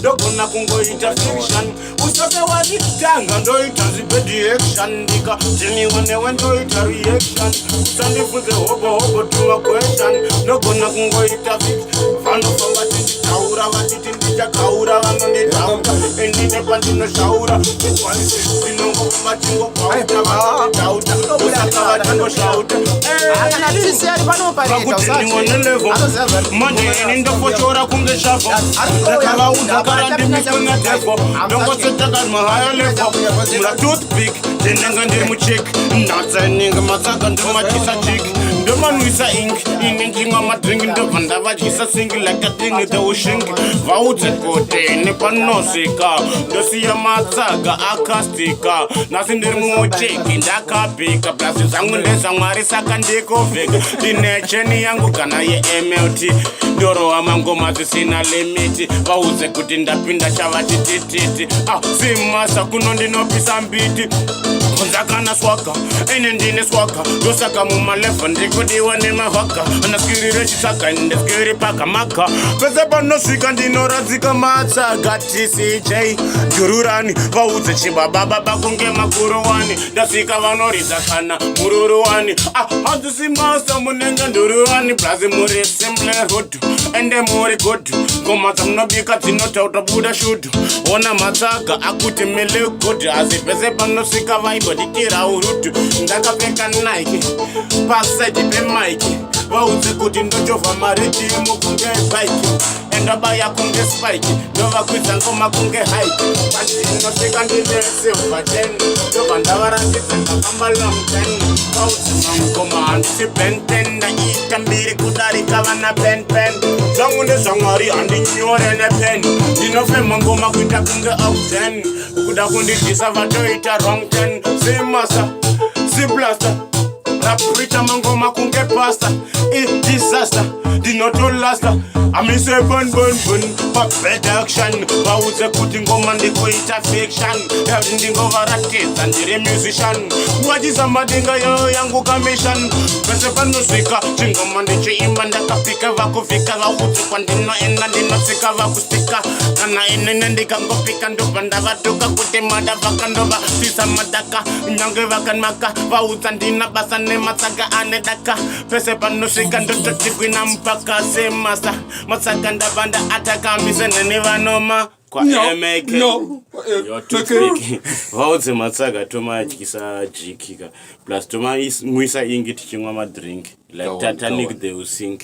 ndogona kungoita fiction usoke wazitanga ndoita zibedi action ndika tiniwanewe ndoita reaction usandifunze hobo tuma question ndogona kungoita fiction vanofamba tinditaura vatiti ndichakaura vanonditaura endine pandinoshaura tinongofamba tingokauta vanonditauta usaka vatangosauta manje ndokochora kunge shavo ndakavaudza karandimikwena defo ndongosetakazmahaya levo mura toothpick ndinenge ndiri mucheki ndatsaninge matsaka ndomachisa chiki ndomanwisa ink ine njimwa madringi ndobva ndavadyisa singi like atingi teushingi vaudze kote nepanosika ndosiya matsaga akastika nasi ndiri mumucheki ndakapika plasi zangu ndezvamwari saka ndikovheka ndine cheni yangu kana yemlt ndorowa mangoma zvisina limiti vaudze kuti ndapinda chavati tititi simasa kuno ndinopisa mbiti konzakana swaka ine ndine swaka ndosaka mumalevha ndikudiwa nemavhaka ndaskirire chisaka ndeskiri pakamaka pese panosvika ndinoradzika matsaga tcj jururani vaudze chibababa kunge makuruwani ndasvika vanoridza kana mururuwani hanzisi masa munenge nduruwani blazi muri simple hood ende muri good ngoma dzamunobika dzinotauta buda shudhu ona matsaga akuti mili good asi pese panosvika vaibodikira urudu ndakapfeka nike pasaidi pemaiki vaudze kuti ndochovha maredhimu kunge bike endabaya kunge spike ndovakwidza ngoma kunge hike pandinosvika ndine silver ten ndobva ndavarangidza ndafamba lomten vaudze mangoma handisi benten ndaita mbiri kudarika vana penpen zvangu ndezvamwari handinyore nepen ndinofema ngoma kuita kunge auten kuda kundidyisa vatoita wrong ten simasa siblasta raprita mangoma kunge pasta disaster dinotolasta amise bun paped action vaudze kuti ngoma ndikuita fiction yati ndingovaratidza ndiri musician wachisa madinga yoyo yangu kamishan pese panosvika chingoma ndichiimba ndakapika vakuvhika vaudze kwandinoenda ndinotsika vakustika kana inene ndikangopika ndobva ndavatuka kuti madavaka ndovatisa madaka nyange vakanmaka vaudza ndina basa nematsaga ane daka pese panosvika ndototigwina mpaka semasa matsaka ndabva atakamise nene vanoma kwa MAK vaudze matsaga tomadyisa jikika plus tomamwisa ingi tichimwa madrink like Titanic they will sink